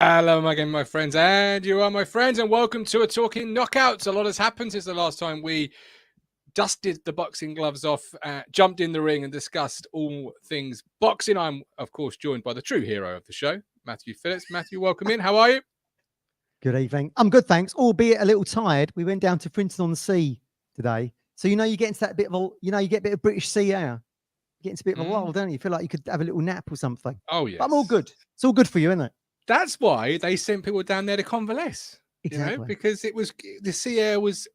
Hello again, my friends, and you are my friends, and welcome to a Talking Knockouts. A lot has happened since the last time we dusted the boxing gloves off, jumped in the ring, and discussed all things boxing. I'm, of course, joined by the true hero of the show, Matthew Phillips. Matthew, welcome in. How are you? Good evening. I'm good, thanks. Albeit a little tired. We went down to Frinton-on-Sea today, so you get into that bit of you get a bit of British sea air. You get into a bit of a lull, don't you? You feel like you could have a little nap or something. Oh yes, but I'm all good. It's all good for you, isn't it? That's why they sent people down there to convalesce. Exactly. Because it was the sea air was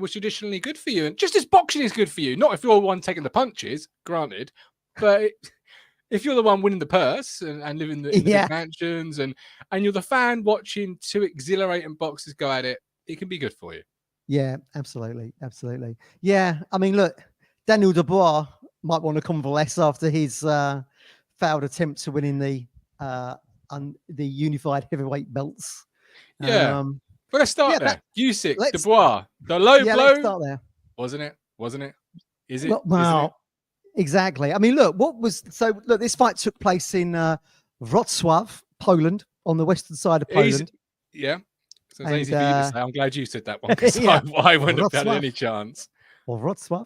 traditionally good for you, and just as boxing is good for you. Not if you're the one taking the punches, granted, but if you're the one winning the purse and living in the big mansions, and you're the fan watching two exhilarating boxers go at it, it can be good for you. Yeah, absolutely. Yeah, I mean, look, Daniel Dubois might want to convalesce after his failed attempt to winning the unified heavyweight belts. Yeah. But let's start there. Usyk, Dubois, the low blow. Let's start there. Wasn't it? Is it? Well, exactly. I mean, look, this fight took place in Wrocław, Poland, on the western side of Poland. Yeah. So it's easy for you to say. I'm glad you said that one, because I wouldn't have had any chance. Or Wrocław.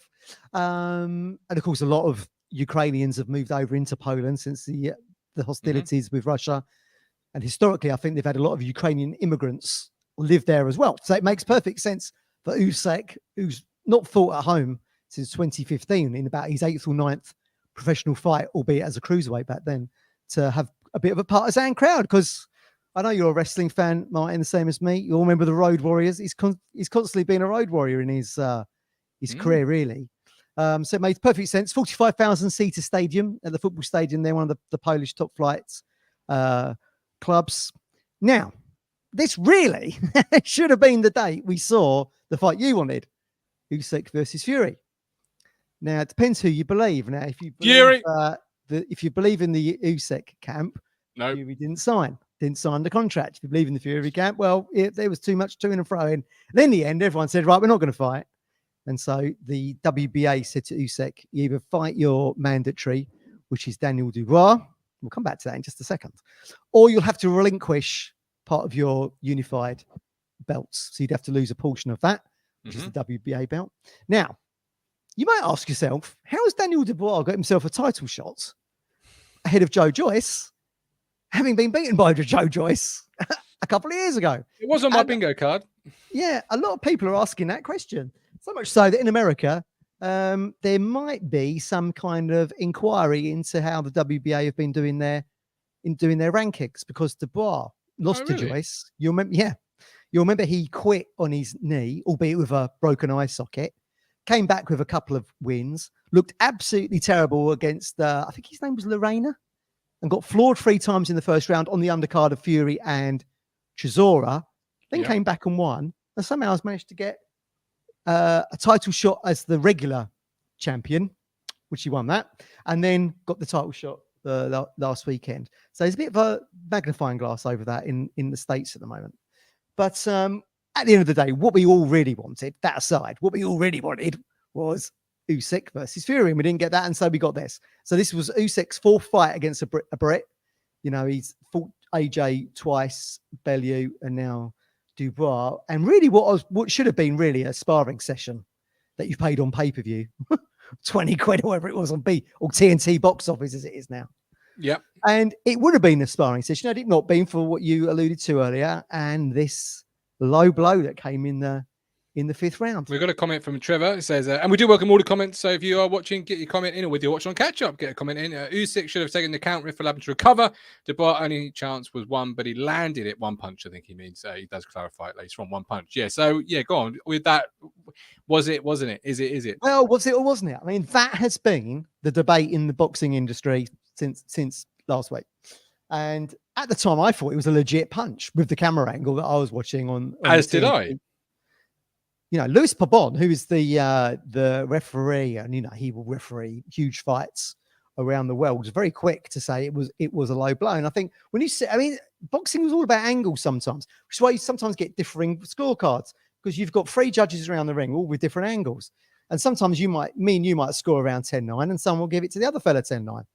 And of course, a lot of Ukrainians have moved over into Poland since the hostilities with Russia. And historically, I think they've had a lot of Ukrainian immigrants live there as well. So it makes perfect sense for Usyk, who's not fought at home since 2015, in about his 8th or 9th professional fight, albeit as a cruiserweight back then, to have a bit of a partisan crowd. Because I know you're a wrestling fan, Martin, the same as me. You all remember the Road Warriors. He's constantly been a Road Warrior in his career, really. So it made perfect sense. 45,000-seater stadium at the football stadium. They're one of the Polish top flights clubs. Now, this really should have been the date we saw the fight you wanted, Usyk versus Fury. Now, it depends who you believe. Now, if you believe, if you believe in the Usyk camp, Fury didn't sign the contract. If you believe in the Fury camp, well, there was too much to and fro in. And in the end, everyone said, right, we're not going to fight. And so the WBA said to Usyk, you either fight your mandatory, which is Daniel Dubois. We'll come back to that in just a second. Or you'll have to relinquish part of your unified belts. So you'd have to lose a portion of that, which is the WBA belt. Now, you might ask yourself, how has Daniel Dubois got himself a title shot ahead of Joe Joyce, having been beaten by Joe Joyce a couple of years ago? It was on my bingo card. Yeah, a lot of people are asking that question. So much so that in America, there might be some kind of inquiry into how the WBA have been doing their rankings, because Dubois lost to Joyce. You'll remember he quit on his knee, albeit with a broken eye socket. Came back with a couple of wins. Looked absolutely terrible against I think his name was Lorena, and got floored 3 times in the first round on the undercard of Fury and Chisora. Then came back and won, and somehow has managed to get a title shot as the regular champion, which he won that, and then got the title shot last weekend. So there's a bit of a magnifying glass over that in the States at the moment. But at the end of the day, what we all really wanted, that aside, what we all really wanted was Usyk versus Fury, and we didn't get that, and so we got this. So this was Usyk's 4th fight against a Brit. He's fought AJ twice, Bellew, and now Dubois. And really what should have been really a sparring session that you paid on pay-per-view, 20 quid or whatever it was on or TNT box office as it is now. Yep. And it would have been a sparring session had it not been for what you alluded to earlier, and this low blow that came in the 5th round. We've got a comment from Trevor. It says, and we do welcome all the comments. So if you are watching, get your comment in, or with your watch on catch up, get a comment in. Usyk should have taken the count for allowing to recover. Dubois' only chance was one, but he landed it 1 punch. I think he means he does clarify it later on, 1 punch. Yeah. So yeah, go on with that. Was it? Wasn't it? Is it? Well, was it or wasn't it? I mean, that has been the debate in the boxing industry since last week. And at the time, I thought it was a legit punch with the camera angle that I was watching on as did I. Luis Pabon, who is the referee, and he will referee huge fights around the world, was very quick to say it was a low blow. And I think when you say, boxing was all about angles sometimes, which is why you sometimes get differing scorecards, because you've got 3 judges around the ring, all with different angles. And sometimes you might score around 10-9, and someone will give it to the other fella 10-9.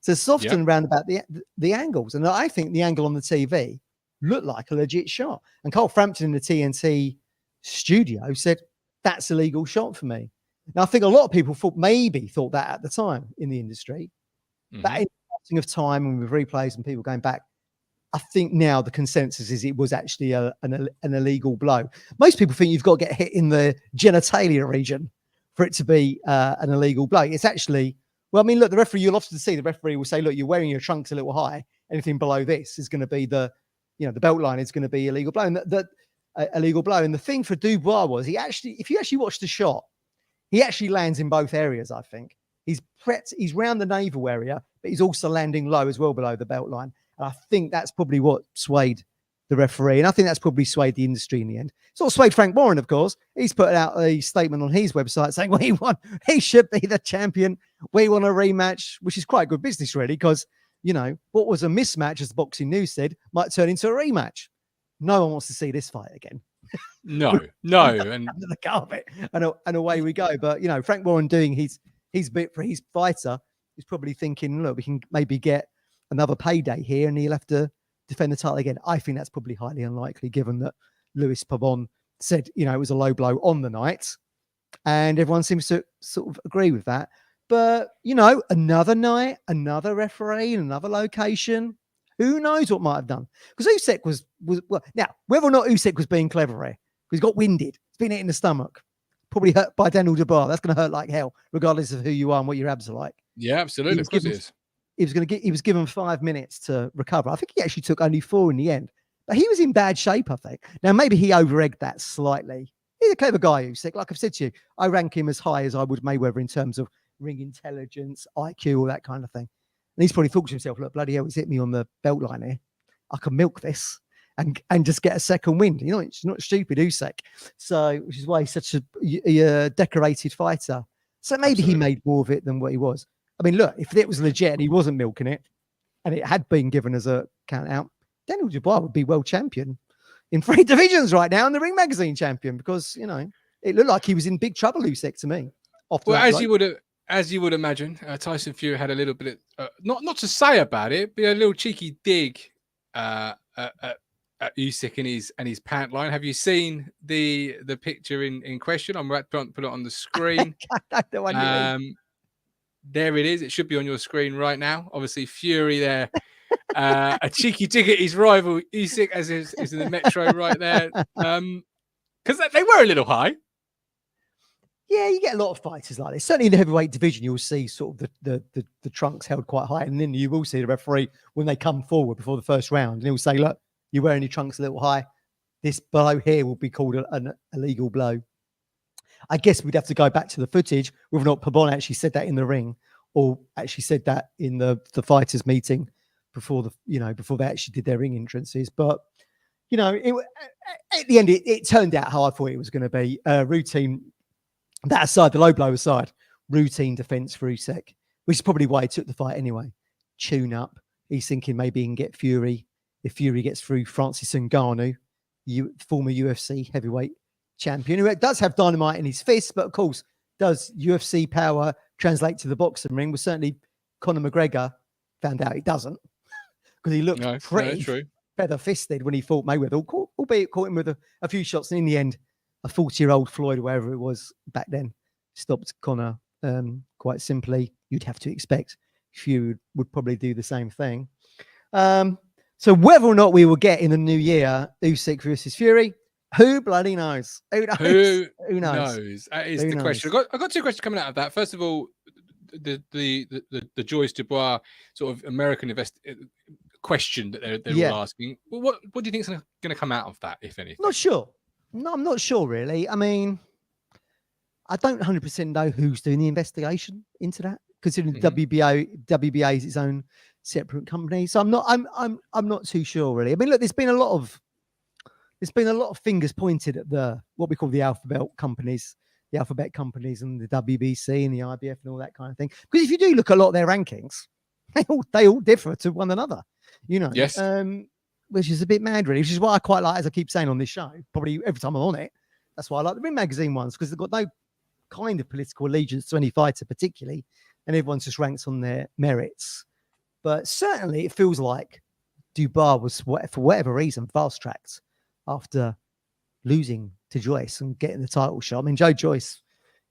So it's often around about the angles. And I think the angle on the TV looked like a legit shot. And Carl Frampton in the TNT studio said, that's a legal shot for me. Now, I think a lot of people thought that at the time in the industry. That in passing of time and with replays and people going back, I think now the consensus is it was actually an illegal blow. Most people think you've got to get hit in the genitalia region for it to be an illegal blow. It's actually, well, I mean, look, the referee, you'll often see the referee will say, look, you're wearing your trunks a little high. Anything below this is going to be the belt line is going to be illegal blow. And illegal blow. And the thing for Dubois was if you actually watch the shot, he actually lands in both areas, I think. He's round the navel area, but he's also landing low as well below the belt line. And I think that's probably what swayed the referee. And I think that's probably swayed the industry in the end. It's all swayed Frank Warren, of course. He's put out a statement on his website saying, well, he should be the champion. We want a rematch, which is quite good business, really, because, what was a mismatch, as the Boxing News said, might turn into a rematch. No one wants to see this fight again. No. And under the carpet. And away we go. But, Frank Warren doing his bit for his fighter is probably thinking, look, we can maybe get another payday here and he'll have to defend the title again. I think that's probably highly unlikely given that Lewis Pabon said, it was a low blow on the night. And everyone seems to sort of agree with that. But, another night, another referee in another location. Who knows what might have done? Because Usyk was well, now, whether or not Usyk was being clever here, he's got winded. He's been hit in the stomach. Probably hurt by Daniel Dubois. That's going to hurt like hell, regardless of who you are and what your abs are like. Yeah, absolutely. Of course it is. He was given 5 minutes to recover. I think he actually took only 4 in the end. But he was in bad shape, I think. Now, maybe he over-egged that slightly. He's a clever guy, Usyk. Like I've said to you, I rank him as high as I would Mayweather in terms of ring intelligence, IQ, all that kind of thing. And he's probably thought to himself, look, bloody hell, he's hit me on the belt line here. I can milk this and just get a second win. It's not stupid, Usyk. So, which is why he's such a decorated fighter. So maybe he made more of it than what he was. I mean, look, if it was legit and he wasn't milking it and it had been given as a count out, Daniel Dubois would be world champion in 3 divisions right now and the Ring Magazine champion because, it looked like he was in big trouble, Usyk, to me. As you would imagine, Tyson Fury had a little bit of, not to say about it, but a little cheeky dig at Usyk and his pant line. Have you seen the picture in question? I'm about to put it on the screen. There it is. It should be on your screen right now. Obviously, Fury there. A cheeky dig at his rival Usyk as is in the metro right there. Because they were a little high. Yeah, you get a lot of fighters like this. Certainly in the heavyweight division, you'll see sort of the trunks held quite high. And then you will see the referee when they come forward before the first round. And he'll say, look, you're wearing your trunks a little high. This blow here will be called an illegal blow. I guess we'd have to go back to the footage, whether or not Pabon actually said that in the ring or actually said that in the fighters meeting before they actually did their ring entrances. But, at the end, it turned out how I thought it was going to be. Routine. That aside, the low blow aside, routine defense for Usyk, which is probably why he took the fight anyway. Tune up. He's thinking maybe he can get Fury. If Fury gets through Francis Ngannou, former UFC heavyweight champion, who does have dynamite in his fist, but of course, does UFC power translate to the boxing ring? Well, certainly Conor McGregor found out it doesn't because he looked pretty feather-fisted when he fought Mayweather, albeit caught him with a few shots. And in the end, a 40-year-old Floyd, wherever it was back then, stopped Conor quite simply. You'd have to expect Fury would probably do the same thing. So whether or not we will get in the new year Usyk versus Fury, who bloody knows? Who knows? Who knows? That is the question. I've got 2 questions coming out of that. First of all, the Joyce Dubois sort of American question that they're all asking. Well, what do you think is going to come out of that, if anything? Not sure. No, I'm not sure, really. I mean, I don't 100% know who's doing the investigation into that, considering WBA is its own separate company. So I'm not too sure, really. I mean, look, there's been a lot of fingers pointed at what we call the alphabet companies and the WBC and the IBF and all that kind of thing. Because if you do look at a lot of their rankings, they all differ to one another. Yes. Which is a bit mad, really, which is why I quite like, as I keep saying on this show, probably every time I'm on it, that's why I like the Ring Magazine ones, because they've got no kind of political allegiance to any fighter particularly, and everyone's just ranked on their merits. But certainly it feels like Dubois was, for whatever reason, fast-tracked after losing to Joyce and getting the title shot. I mean, Joe Joyce,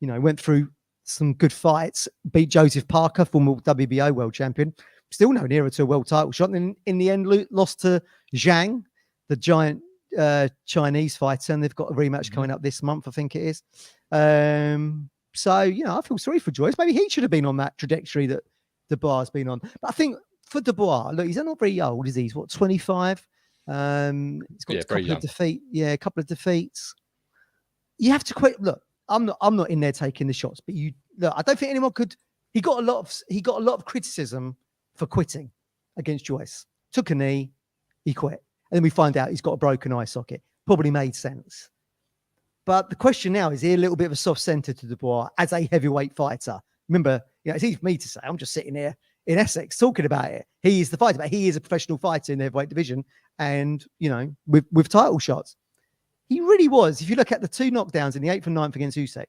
went through some good fights, beat Joseph Parker, former WBO world champion, still no nearer to a world title shot. And in the end, lost to Zhang, the giant Chinese fighter, and they've got a rematch coming up this month, I think it is. So, I feel sorry for Joyce. Maybe he should have been on that trajectory that Dubois has been on. But I think for Dubois, look, he's not very old, is he? He's 25? He's got a couple of defeats. You have to quit. Look, I'm not in there taking the shots, but I don't think anyone could. He got a lot of criticism for quitting against Joyce. Took a knee, he quit. And then we find out he's got a broken eye socket. Probably made sense. But the question now is he a little bit of a soft centre to Dubois as a heavyweight fighter? Remember, it's easy for me to say. I'm just sitting here in Essex talking about it. He is the fighter, but he is a professional fighter in the heavyweight division, and with title shots, he really was. If you look at the 2 knockdowns in the 8th and 9th against Usyk,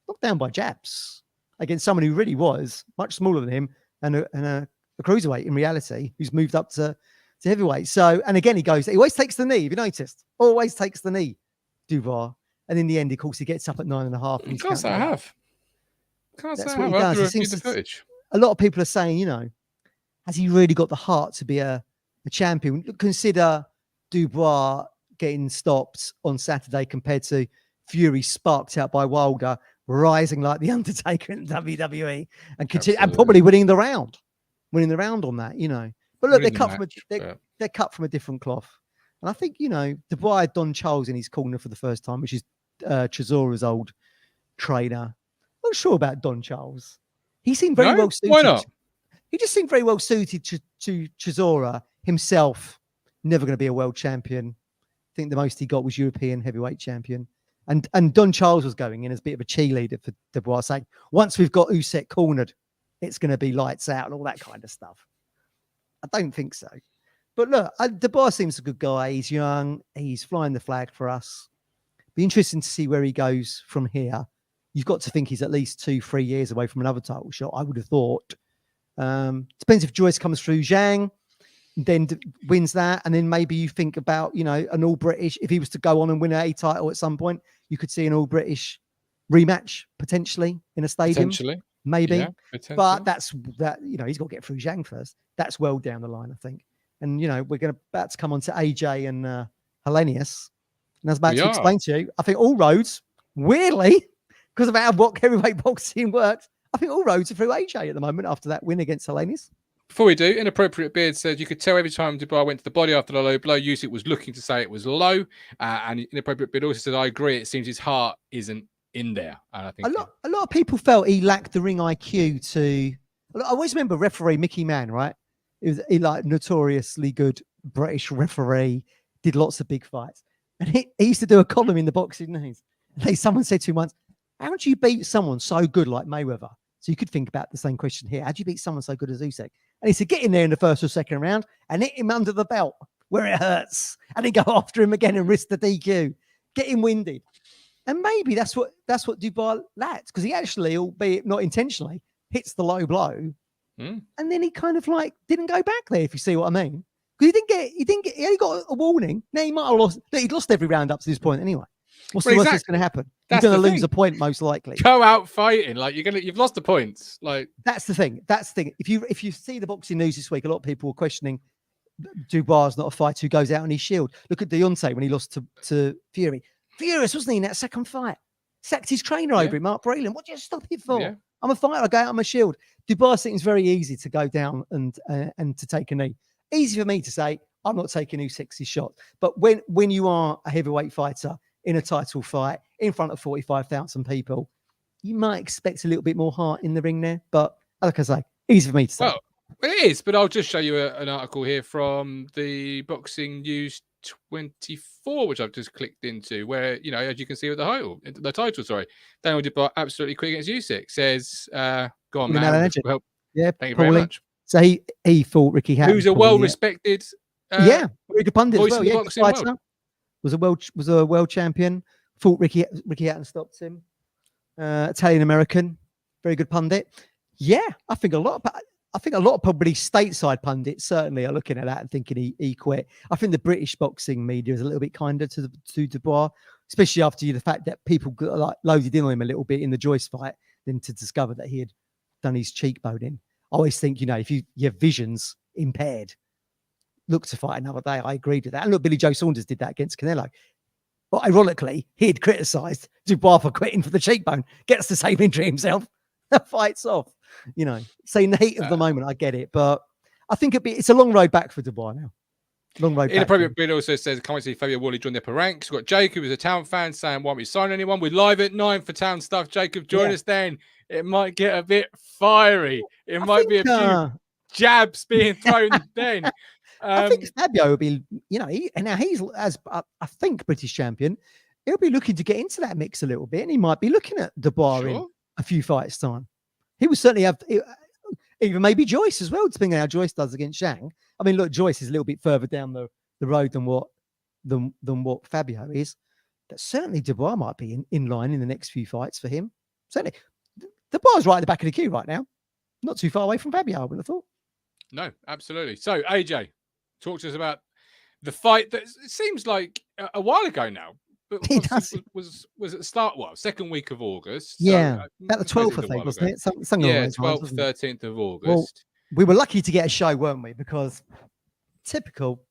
knocked down by jabs against someone who really was much smaller than him and a cruiserweight in reality, who's moved up to heavyweight. So, and again, he always takes the knee. Have you noticed? Always takes the knee, Dubois. And in the end, of course, he gets up at 9.5. And Can't say I have. That's what he does. The footage. A lot of people are saying, has he really got the heart to be a champion? Consider Dubois getting stopped on Saturday compared to Fury sparked out by Wilder, rising like the Undertaker in WWE, and probably winning the round on that, But look, they're cut from a different cloth. And I think, Dubois had Don Charles in his corner for the first time, which is Chisora's old trainer. I'm not sure about Don Charles. He seemed very well suited. Why not? He just seemed very well suited to Chisora himself. Never going to be a world champion. I think the most he got was European heavyweight champion. And Don Charles was going in as a bit of a cheerleader for Dubois, saying, once we've got Usyk cornered, it's going to be lights out and all that kind of stuff. I don't think so. But look, Dubois seems a good guy. He's young. He's flying the flag for us. Be interesting to see where he goes from here. You've got to think he's at least 2-3 years away from another title shot, I would have thought. Depends if Joyce comes through Zhang, then wins that. And then maybe you think about, an all-British. If he was to go on and win a title at some point, you could see an all-British rematch potentially in a stadium. Potentially. Maybe. Yeah, but he's got to get through Zhang first. That's well down the line, I think. And, we're about to come on to AJ and Hellenius. And I was about to explain to you, I think all roads, weirdly, because of how heavyweight boxing works, I think all roads are through AJ at the moment after that win against Hellenius. Before we do, Inappropriate Beard says you could tell every time Dubois went to the body after the low blow, Usyk was looking to say it was low. And Inappropriate Beard also said, I agree, it seems his heart isn't in there. And I think a lot of people felt he lacked the ring IQ to... I always remember referee Mickey Mann, right? He notoriously good British referee, did lots of big fights. And he used to do a column in the Boxing News. Someone said to him once, how do you beat someone so good like Mayweather? So you could think about the same question here. How do you beat someone so good as Usyk? And he said, get in there in the first or second round and hit him under the belt where it hurts. And then go after him again and risk the DQ. Get him winded. And maybe that's what Dubois lacks, because he actually, albeit not intentionally, hits the low blow. And then he kind of didn't go back there, if you see what I mean. Because he only got a warning. Now he might have lost. He'd lost every round up to this point anyway. What's the worst that's going to happen? You're going to lose a point, most likely. Go out fighting, you've lost the points. That's the thing. If you see the Boxing News this week, a lot of people were questioning Dubois is not a fighter who goes out on his shield. Look at Deontay when he lost to Fury. Furious, wasn't he, in that second fight? Sacked his trainer over him, Mark Breland. What do you stop it for? Yeah. I'm a fighter. I go out on my shield. Dubois thinks very easy to go down and to take a knee. Easy for me to say, I'm not taking Usyk's shot. But when you are a heavyweight fighter in a title fight in front of 45,000 people, you might expect a little bit more heart in the ring there. But like I say, easy for me to say. Well, it is, but I'll just show you an article here from the Boxing News 24, which I've just clicked into, where, as you can see with the title, Daniel Dubois absolutely quick against Usyk. Says, go on, man. Well, yeah, thank you very much. So he fought Ricky Hatton. Who's a well-respected very good pundit as well. Yeah, boxing world. Was a world champion. Fought Ricky Hatton, stopped him. Italian American, very good pundit. Yeah, I think a lot. I think a lot of probably stateside pundits certainly are looking at that and thinking he quit. I think the British boxing media is a little bit kinder to Dubois, especially after the fact that people got like loaded in on him a little bit in the Joyce fight, then to discover that he had done his cheekbone in. I always think, if your vision's impaired, look to fight another day. I agreed with that. And look, Billy Joe Saunders did that against Canelo. But ironically, he had criticised Dubois for quitting for the cheekbone, gets the same injury himself, fights off. Saying the heat of the moment, I get it. But I think it's a long road back for Dubois now. Long road back. Inappropriate Bill also says, can't wait to see Fabio Wally join the upper ranks. We've got Jacob, who's a Town fan, saying, won't we sign anyone? We're live at 9 for Town stuff. Jacob, join us then. It might get a bit fiery. It might be a few jabs being thrown then. I think Fabio will be, he's, as I think, British champion. He'll be looking to get into that mix a little bit, and he might be looking at Dubois in a few fights' time. He will certainly have, even maybe Joyce as well, depending on how Joyce does against Zhang. I mean, look, Joyce is a little bit further down the road than what Fabio is. But certainly Dubois might be in line in the next few fights for him. Certainly. Dubois right at the back of the queue right now. Not too far away from Fabio, I would have thought. No, absolutely. So, AJ, talk to us about the fight that it seems like a while ago now. But was at the start, second week of August. Yeah, so, about the 12th, I think, wasn't it? Something 12th, 13th of August. Well, we were lucky to get a show, weren't we? Because typical,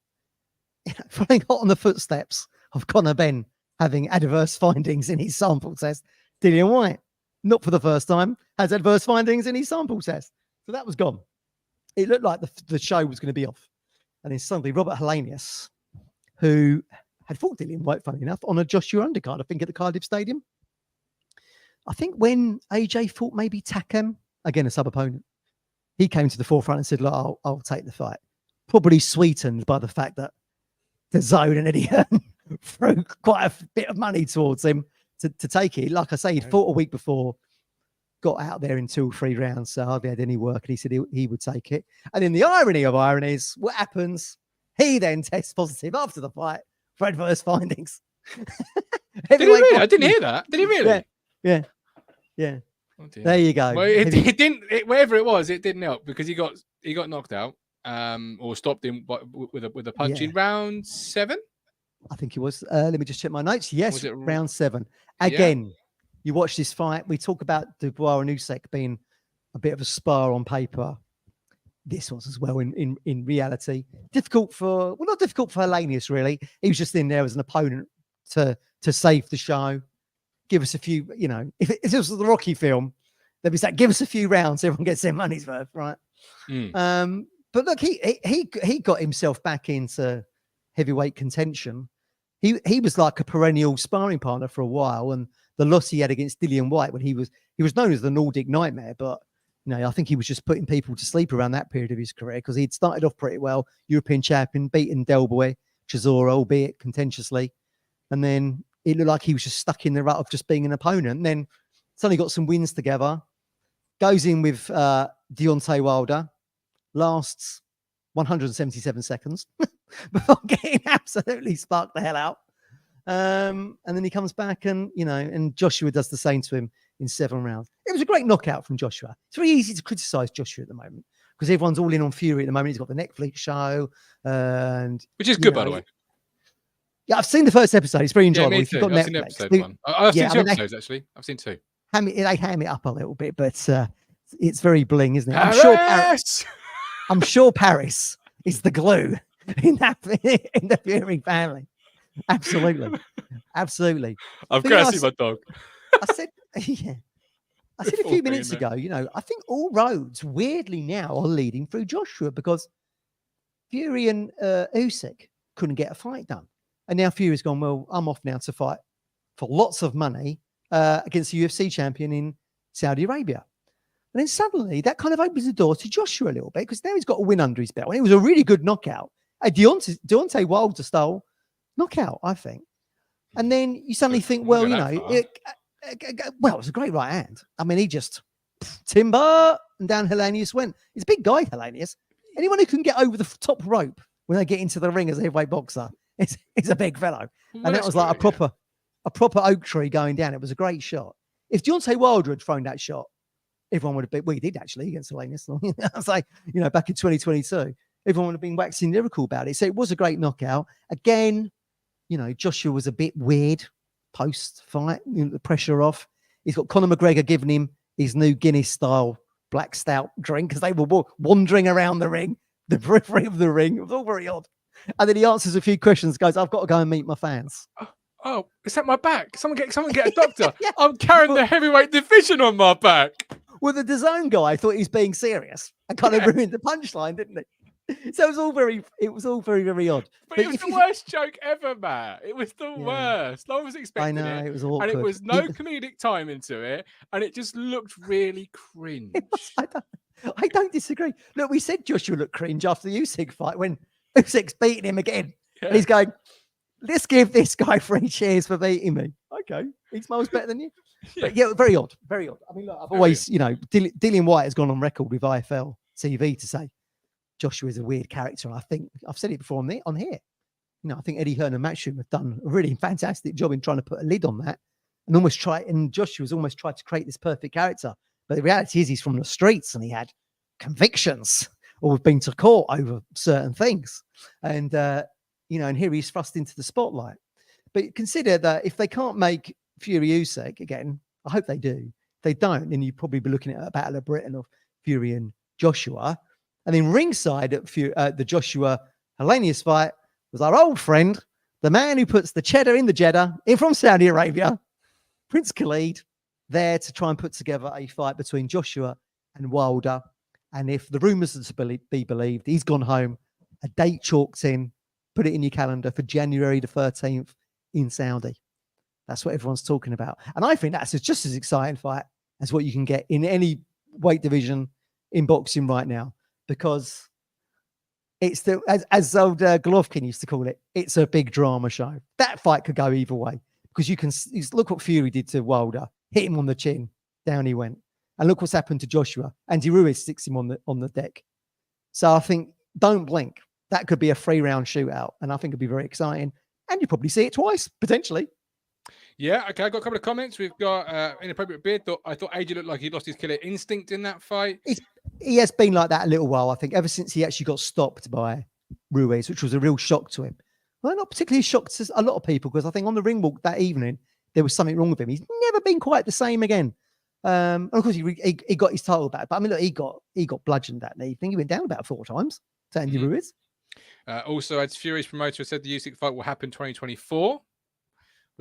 following hot on the footsteps of Conor Benn having adverse findings in his sample test, Dillian Whyte, not for the first time, has adverse findings in his sample test. So that was gone. It looked like the show was going to be off. And then suddenly Robert Helenius, who had fought Dillian Whyte, funny enough, on a Joshua undercard, I think at the Cardiff Stadium. I think when AJ fought maybe Takam, again, a sub-opponent, he came to the forefront and said, look, I'll take the fight. Probably sweetened by the fact that the Zone and Eddie Hearn threw quite a bit of money towards him to take it. Like I say, he'd fought a week before, got out there in 2 or 3 rounds, so hardly had any work, and he said he would take it. And then the irony of ironies, what happens? He then tests positive after the fight for adverse findings. Did he really? I didn't hear that. Did he really? Yeah. Oh, there you go. Well, it didn't. Whatever it was, it didn't help because he got knocked out, or stopped him with a punch in round 7. I think it was. Let me just check my notes. Yes, round 7. Again, you watch this fight. We talk about Dubois and Usyk being a bit of a spar on paper. This was as well in reality. Not difficult for Helenius, really. He was just in there as an opponent to save the show. Give us a few, if this was the Rocky film, there'd be that, give us a few rounds, everyone gets their money's worth, right? But look, he got himself back into heavyweight contention. He was like a perennial sparring partner for a while, and the loss he had against Dillian Whyte when he was known as the Nordic Nightmare, but I think he was just putting people to sleep around that period of his career because he'd started off pretty well, European champion, beaten Del Boy, Chisora, albeit contentiously, and then it looked like he was just stuck in the rut of just being an opponent. And then suddenly got some wins together, goes in with Deontay Wilder, lasts 177 seconds before getting absolutely sparked the hell out. And then he comes back and Joshua does the same to him in 7 rounds. It was a great knockout from Joshua. It's very easy to criticize Joshua at the moment because everyone's all in on Fury at the moment. He's got the Netflix show, and which is good, by the way. Yeah, I've seen the first episode. It's very enjoyable. Yeah, if you've got I've Netflix, seen episode 1. I've seen 2 episodes actually. I've seen 2. They ham it up a little bit, but it's very bling, isn't it? I'm sure Paris is the glue in the Fury family. Absolutely. I've got to see my dog. I said a few minutes ago, I think all roads weirdly now are leading through Joshua because Fury and Usyk couldn't get a fight done. And now Fury's gone, well, I'm off now to fight for lots of money against the UFC champion in Saudi Arabia. And then suddenly that kind of opens the door to Joshua a little bit because now he's got a win under his belt. And it was a really good knockout. A Deontay Wilder style knockout, I think. And then you suddenly think, well, it was a great right hand. I mean, he just timber and down Helenius went. He's a big guy, Helenius. Anyone who can get over the top rope when they get into the ring as a heavyweight boxer, it's a big fellow. Well, and that was like a proper oak tree going down. It was a great shot. If Deontay Wilder had thrown that shot, everyone would have been, well, he did actually against Hellenius. I was like, back in 2022, everyone would have been waxing lyrical about it. So it was a great knockout. Again, Joshua was a bit weird post-fight, the pressure off. He's got Conor McGregor giving him his new Guinness-style black stout drink because they were wandering around the ring, the periphery of the ring. It was all very odd. And then he answers a few questions, goes, I've got to go and meet my fans. Oh, it's at my back. Someone get a doctor. Yeah. I'm carrying the heavyweight division on my back. Well, the DAZN guy thought he was being serious and kind of ruined the punchline, didn't he? So it was all very, very odd. But it was the worst joke ever, Matt. It was the worst. No one was expecting it. I know, it was awkward. And it was no comedic time into it. And it just looked really cringe. I don't disagree. Look, we said Joshua looked cringe after the Usyk fight when Usyk's beating him again. Yeah. And he's going, let's give this guy 3 cheers for beating me. Okay. He smells better than you. Yeah. But yeah, very odd. Very odd. I mean, look, I've always, Dillian White has gone on record with IFL TV to say Joshua is a weird character. And I think I've said it before on here. I think Eddie Hearn and Matchroom have done a really fantastic job in trying to put a lid on that and Joshua's almost tried to create this perfect character. But the reality is he's from the streets and he had convictions or have been to court over certain things. And, and here he's thrust into the spotlight. But consider that if they can't make Fury Usyk again, I hope they do. If they don't, then you'd probably be looking at a Battle of Britain of Fury and Joshua. And then ringside at the Joshua Hellenius fight was our old friend, the man who puts the cheddar in the Jeddah, in from Saudi Arabia, Prince Khalid, there to try and put together a fight between Joshua and Wilder. And if the rumours are to be believed, he's gone home, a date chalked in, put it in your calendar for January the 13th in Saudi. That's what everyone's talking about. And I think that's just as exciting fight as what you can get in any weight division in boxing right now. Because it's as old Golovkin used to call it, it's a big drama show. That fight could go either way. Because you can look what Fury did to Wilder, hit him on the chin, down he went. And look what's happened to Joshua. Andy Ruiz sticks him on the deck. So I think, don't blink. That could be a 3-round shootout. And I think it'd be very exciting. And you probably see it twice, potentially. Yeah, okay. I've got a couple of comments. We've got Inappropriate Beard. I thought AJ looked like he lost his killer instinct in that fight. He has been like that a little while, I think, ever since he actually got stopped by Ruiz, which was a real shock to him. Well, not particularly shocked to a lot of people, because I think on the ring walk that evening, there was something wrong with him. He's never been quite the same again. And of course, he got his title back. But I mean, look, he got bludgeoned that evening. He went down about 4 times to Andy Ruiz. Also, as Fury's promoter said, the Usyk fight will happen 2024.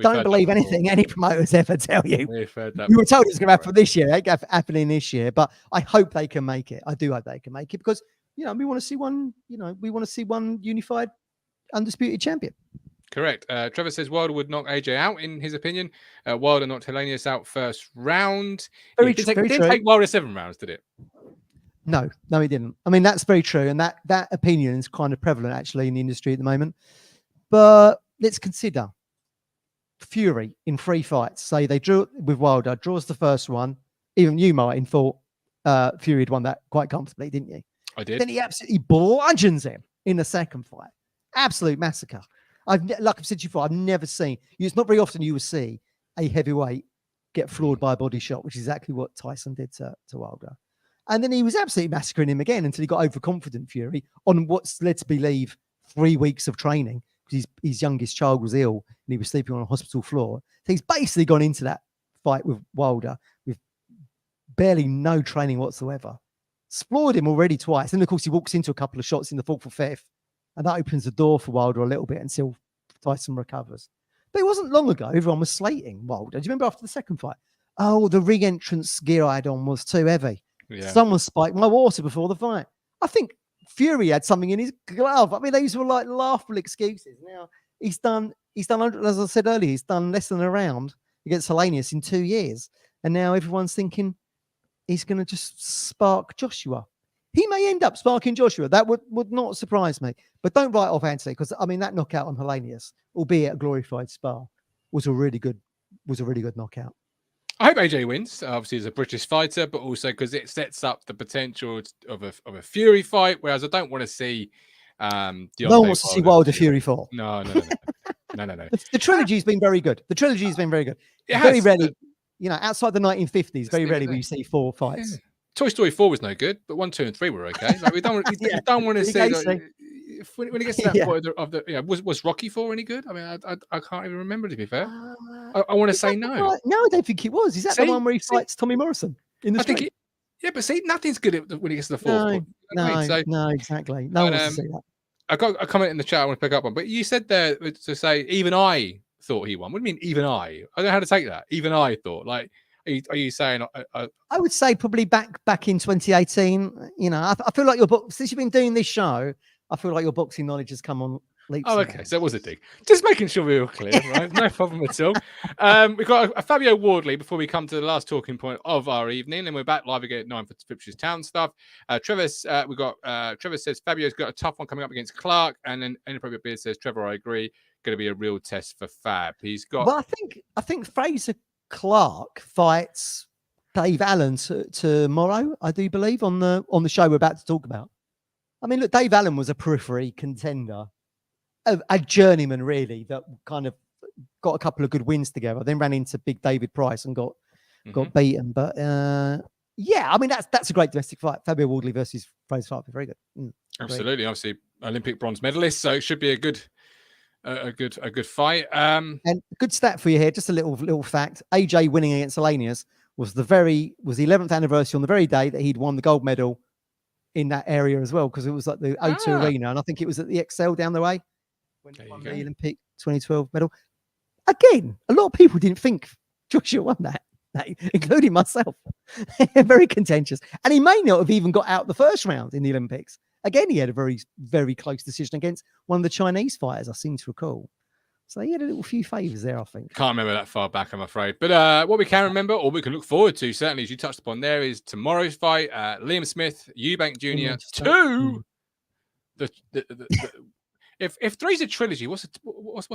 Don't believe anything any promoters ever tell you. We've heard that. We were told it's going to happen this year. It ain't happening this year, but I hope they can make it. I do hope they can make it because we want to see one. We want to see one unified, undisputed champion. Correct. Trevor says Wilder would knock AJ out, in his opinion. Wilder knocked Hellenius out first round. It didn't take Wilder 7 rounds, did it? No, he didn't. I mean, that's very true. And that opinion is kind of prevalent, actually, in the industry at the moment. But let's consider Fury in 3 fights. Say they drew with Wilder, draws the first one. Even you, Martin, thought Fury had won that quite comfortably, didn't you? I did. Then he absolutely bludgeons him in the second fight. Absolute massacre. Like I've said to you before, I've never seen. It's not very often you will see a heavyweight get floored by a body shot, which is exactly what Tyson did to Wilder. And then he was absolutely massacring him again until he got overconfident, Fury, on what's led to believe 3 weeks of training, because his youngest child was ill and he was sleeping on a hospital floor. So he's basically gone into that fight with Wilder with barely no training whatsoever. Floored him already twice. And of course, he walks into a couple of shots in the 4th or 5th. And that opens the door for Wilder a little bit until Tyson recovers. But it wasn't long ago, everyone was slating Wilder. Do you remember after the second fight? Oh, the ring entrance gear I had on was too heavy. Yeah. Someone spiked my water before the fight. I think Fury had something in his glove. I mean, these were like laughable excuses. Now, he's done, as I said earlier, he's done less than a round against Hellenius in 2 years. And now everyone's thinking he's going to just spark Joshua. He may end up sparking Joshua. That would not surprise me. But don't write off Anthony, because I mean that knockout on Hellenius, albeit a glorified spar, was a really good knockout. I hope AJ wins. Obviously, as a British fighter, but also because it sets up the potential of a Fury fight. Whereas I don't want to see. No one wants to see Wilder Fury 4. No. The trilogy's been very good. Very rarely. outside the 1950s, very rarely will you see 4 fights. Yeah. Toy Story 4 was no good, but 1, 2, and 3 were okay. Like we don't, you don't want to see. Like, when it gets to that point of the was Rocky 4 any good? I mean, I can't even remember, to be fair. I want to say no. No, I don't think it was. Is that the one where he fights Tommy Morrison in the street? Yeah, but see, nothing's good when it gets to the fourth. No, exactly. No one wants to see that. I got a comment in the chat I want to pick up on, but you said there to say even I thought he won. What do you mean even I? I don't know how to take that. Even I thought. Like, are you saying? I would say probably back in 2018. I feel like since you've been doing this show, I feel like your boxing knowledge has come on leaps. Oh, okay. So it was a dig. Just making sure we were clear, right? No problem at all. We've got a Fabio Wardley before we come to the last talking point of our evening, and we're back live again at 9 for Ipswich Town stuff. Trevor says Fabio's got a tough one coming up against Clark, and then Inappropriate Beard says Trevor, I agree, going to be a real test for Fab. He's got. Well, I think Fraser Clark fights Dave Allen tomorrow, I do believe, on the show we're about to talk about. I mean, look, Dave Allen was a periphery contender, a journeyman really, that kind of got a couple of good wins together, then ran into Big David Price and got beaten. But I mean, that's a great domestic fight. Fabio Wardley versus Fraser Clark, very good. Absolutely, obviously Olympic bronze medalist, so it should be a good fight. And a good stat for you here, just a little fact: AJ winning against Alanius was the 11th anniversary on the very day that he'd won the gold medal in that area as well, because it was like the O2 Arena, and I think it was at the Excel down the way when he won the Olympic 2012 medal. Again, a lot of people didn't think Joshua won that, including myself. Very contentious, and he may not have even got out the first round in the Olympics. Again, he had a very, very close decision against one of the Chinese fighters, I seem to recall. So he had a little few favours there, I think. Can't remember that far back, I'm afraid. But what we can remember, or we can look forward to, certainly, as you touched upon there, is tomorrow's fight. Liam Smith, Eubank Jr. 2. If 3's a trilogy, what's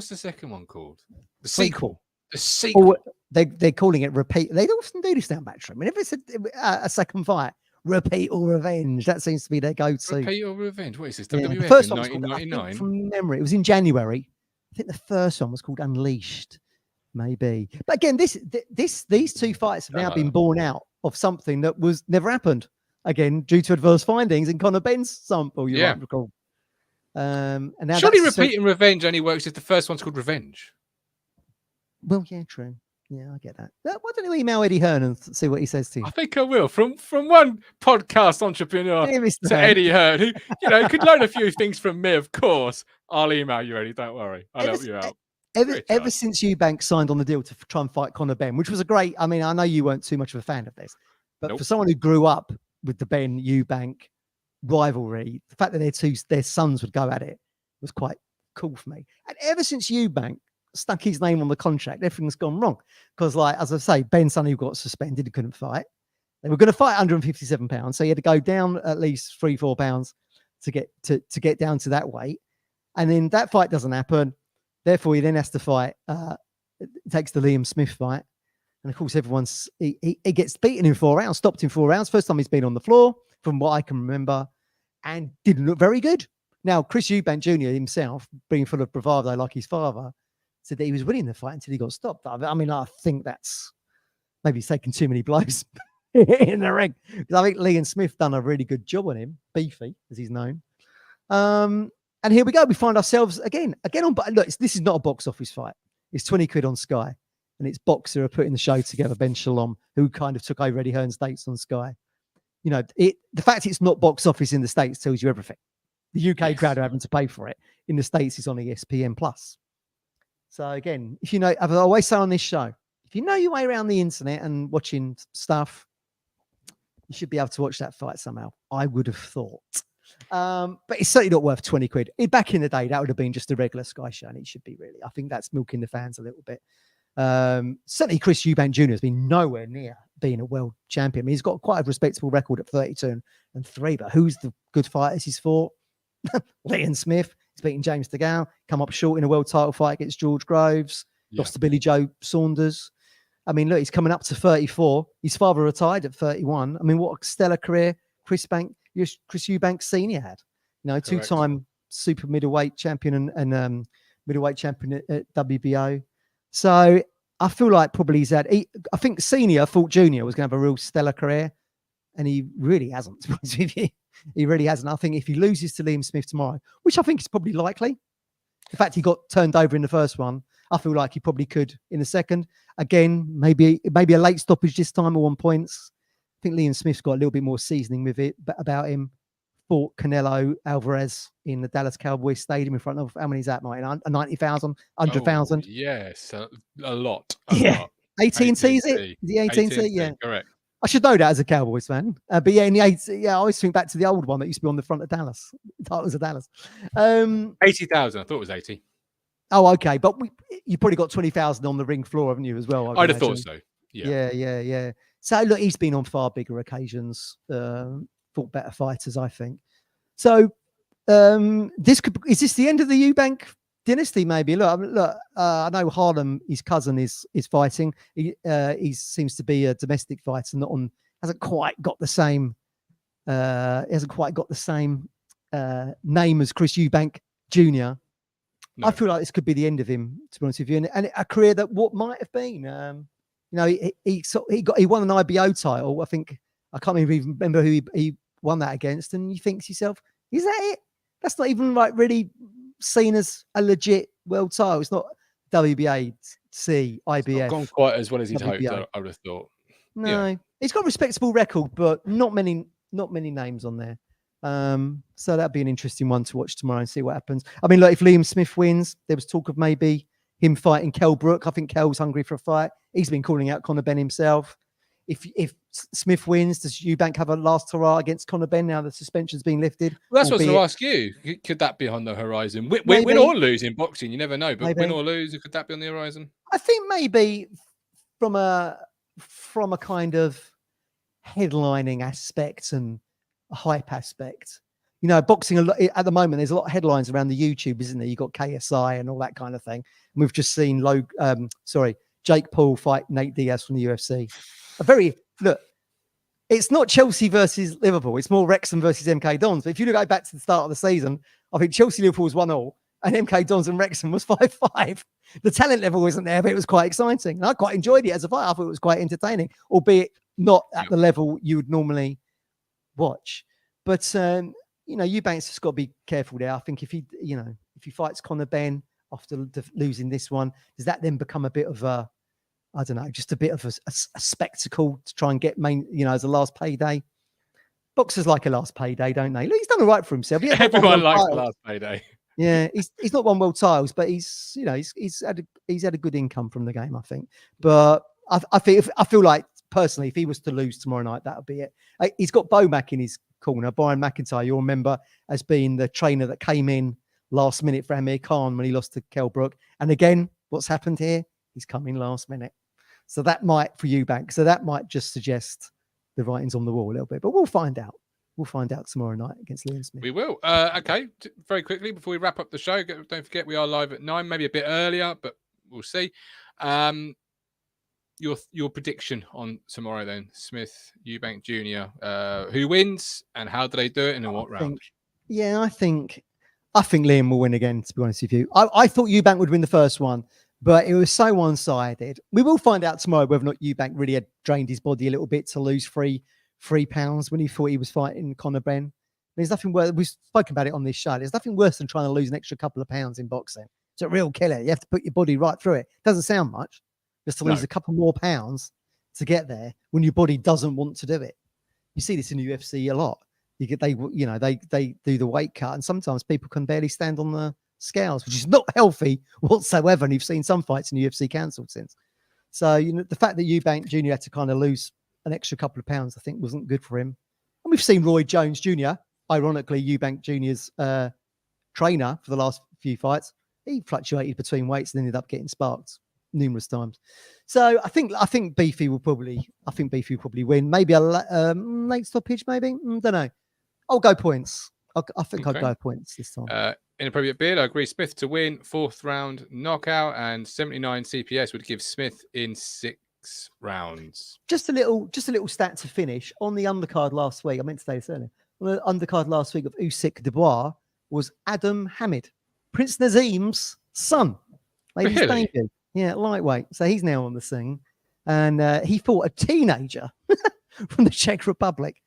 the second one called? The sequel. The sequel. Oh, they're calling it repeat. They often do this down Backstreet. I mean, if it's a second fight, repeat or revenge. That seems to be their go-to. Repeat or revenge. What is this? WWF the first in one 1999. From memory, it was in January. I think the first one was called Unleashed, maybe. But again, these two fights have now been born out of something that was never happened. Again, due to adverse findings in Conor Benn's sample, you might recall. And now surely repeat and revenge only works if the first one's called Revenge. Well, yeah, true. Yeah, I get that. Why don't you email Eddie Hearn and see what he says to you? I think I will. From one podcast entrepreneur to Eddie Hearn, who could learn a few things from me, of course. I'll email you, Eddie. Don't worry. I'll help you out. Ever since Eubank signed on the deal to try and fight Conor Benn, which was a great. I mean, I know you weren't too much of a fan of this, but for someone who grew up with the Benn Eubank rivalry, the fact that their sons would go at it was quite cool for me. And ever since Eubank stuck his name on the contract, everything's gone wrong. Because, like, as I say, Ben Sonny got suspended, he couldn't fight. They were going to fight 157 pounds, so he had to go down at least 3-4 pounds to get down to that weight. And then that fight doesn't happen. Therefore, he then has to fight. It takes the Liam Smith fight, and of course, he gets beaten in 4 rounds, stopped in 4 rounds. First time he's been on the floor, from what I can remember, and didn't look very good. Now, Chris Eubank Jr. himself, being full of bravado like his father, said that he was winning the fight until he got stopped. I mean, I think that's maybe he's taking too many blows in the ring. Because I think Liam Smith done a really good job on him, Beefy, as he's known. And here we go. We find ourselves again on. But look, this is not a box office fight. It's 20 quid on Sky, and it's Boxer are putting the show together. Ben Shalom, who kind of took over Eddie Hearn's dates on Sky. The fact it's not box office in the States tells you everything. The UK crowd are having to pay for it. In the States, it's on ESPN Plus. So again, if I've always say on this show, if you know your way around the internet and watching stuff, you should be able to watch that fight somehow. I would have thought. But it's certainly not worth 20 quid. Back in the day, that would have been just a regular Sky show, and it should be really. I think that's milking the fans a little bit. Certainly Chris Eubank Jr. has been nowhere near being a world champion. I mean, he's got quite a respectable record at 32 and 3, but who's the good fighters he's fought? Liam Smith. He's beaten James DeGale, come up short in a world title fight against George Groves, lost to Billy Joe Saunders. I mean, look, he's coming up to 34. His father retired at 31. I mean, what a stellar career Chris Eubank Sr. had. Two-time super middleweight champion and middleweight champion at WBO. So I feel like probably he's had. I think Senior thought Junior was going to have a real stellar career, and he really hasn't. To be honest with you. He really hasn't. I think if he loses to Liam Smith tomorrow, which I think is probably likely, the fact he got turned over in the first one, I feel like he probably could in the second. Again, maybe a late stoppage this time or on points. I think Liam Smith's got a little bit more seasoning with it about him. Fought Canelo Alvarez in the Dallas Cowboys Stadium in front of, how many is that, Martin? 90,000, 100,000? Yes, a lot. Yeah. 18T, is it? The 18T, yeah. Correct. I should know that as a Cowboys fan. But yeah, in the 80, yeah, I always think back to the old one that used to be on the front of Dallas. Titans of Dallas. 80,000. I thought it was 80. Oh, okay. But you probably got 20,000 on the ring floor, haven't you, as well? I'd have thought so. Yeah. So look, he's been on far bigger occasions, fought better fighters, I think. So is this the end of the Eubank dynasty? Maybe. Look. I know Harlem, his cousin, is fighting. He seems to be a domestic fighter, hasn't quite got the same. Name as Chris Eubank Jr. No. I feel like this could be the end of him, to be honest with you, and a career that what might have been. He won an IBO title. I think I can't even remember who he won that against. And you think to yourself, is that it? That's not even like really seen as a legit world title. It's not WBA, IBF. It's not gone quite as well as he'd hoped. I would have thought. No, he's got a respectable record, but not many names on there. So that'd be an interesting one to watch tomorrow and see what happens. I mean, look, if Liam Smith wins, there was talk of maybe him fighting Kell Brook. I think Kell's hungry for a fight. He's been calling out Conor Benn himself. If Smith wins, does Eubank have a last hurrah against Conor Benn now the suspension's been lifted? Well, that's what I was going to ask you. Could that be on the horizon? Win or lose in boxing, you never know. But maybe. Win or lose, could that be on the horizon? I think maybe from a kind of headlining aspect and a hype aspect. You know, boxing at the moment, there's a lot of headlines around the YouTube, isn't there? You've got KSI and all that kind of thing. And we've just seen Jake Paul fight Nate Diaz from the UFC. It's not Chelsea versus Liverpool. It's more Wrexham versus MK Dons. But if you look back to the start of the season, I think Chelsea-Liverpool was 1-1 and MK Dons and Wrexham was 5-5. The talent level wasn't there, but it was quite exciting. And I quite enjoyed it as a fight. I thought it was quite entertaining, albeit not at the level you would normally watch. But, Eubanks has got to be careful there. I think if he fights Conor Benn after losing this one, does that then become a bit of a, I don't know, just a bit of a spectacle to try and get as a last payday? Boxers like a last payday, don't they? Look, he's done all right for himself. Everyone likes the last payday. Yeah, he's not won world titles, but he's had a good income from the game, I think. But I feel like personally, if he was to lose tomorrow night, that would be it. He's got Bomac in his corner. Brian McIntyre, you'll remember, as being the trainer that came in last minute for Amir Khan when he lost to Kell Brook. And again, what's happened here? He's come in last minute. So that might, for Eubank, just suggest the writing's on the wall a little bit. But we'll find out. We'll find out tomorrow night against Liam Smith. We will. Okay, very quickly before we wrap up the show, don't forget we are live at 9, maybe a bit earlier, but we'll see. Your prediction on tomorrow then, Smith, Eubank Jr. Who wins and how do they do it and in what round? I think Liam will win again, to be honest with you. I thought Eubank would win the first one, but it was so one-sided. We will find out tomorrow whether or not Eubank really had drained his body a little bit to lose three pounds when he thought he was fighting Conor Benn. There's nothing worse. We've spoken about it on this show. There's nothing worse than trying to lose an extra couple of pounds in boxing. It's a real killer. You have to put your body right through it. Doesn't sound much, just to lose a couple more pounds to get there when your body doesn't want to do it. You see this in the UFC a lot. They do the weight cut, and sometimes people can barely stand on the scales, which is not healthy whatsoever. And you've seen some fights in the UFC cancelled since. So the fact that Eubank Jr. had to kind of lose an extra couple of pounds, I think, wasn't good for him. And we've seen Roy Jones Jr., ironically, Eubank Jr.'s trainer for the last few fights. He fluctuated between weights and ended up getting sparked numerous times. So I think Beefy will probably win. Maybe a late stoppage, maybe. Don't know. I'll go points. I think I'll go points this time. Inappropriate bid. I agree. Smith to win, 4th round knockout, and 79 CPS would give Smith in 6 rounds. Just a little stat to finish on the undercard last week. I meant to say this earlier. On the undercard last week of Usyk Dubois was Adam Hamid, Prince Nazim's son. Made his debut. Yeah, lightweight. So he's now on the scene. And he fought a teenager from the Czech Republic.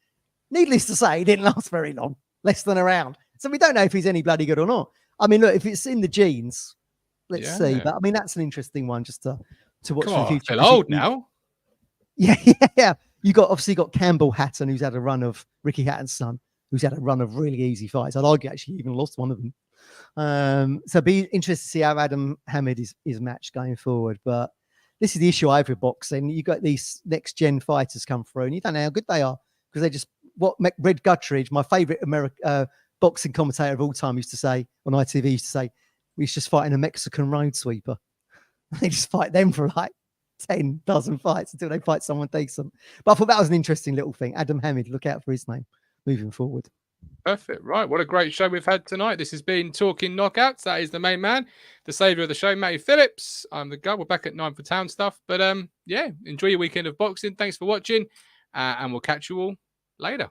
Needless to say, he didn't last very long, less than a round. So we don't know if he's any bloody good or not. I mean, look, if it's in the genes, let's see. But I mean, that's an interesting one just to watch for the future. I feel old now. Yeah. You obviously got Campbell Hatton, who's had a run of Ricky Hatton's son, who's had a run of really easy fights. I'd argue actually even lost one of them. So be interested to see how Adam Hamid is matched going forward. But this is the issue I have with boxing. You got these next gen fighters come through, and you don't know how good they are because they just Red Guttridge, my favourite boxing commentator of all time, used to say on ITV, used to say, "He's just fighting a Mexican road sweeper." They just fight them for like 10 dozen fights until they fight someone decent. But I thought that was an interesting little thing. Adam Hamid, look out for his name moving forward. Perfect. Right. What a great show we've had tonight. This has been Talking Knockouts. That is the main man, the saviour of the show, Matty Phillips. I'm the guy. We're back at 9 for town stuff. But yeah, enjoy your weekend of boxing. Thanks for watching. And we'll catch you all later.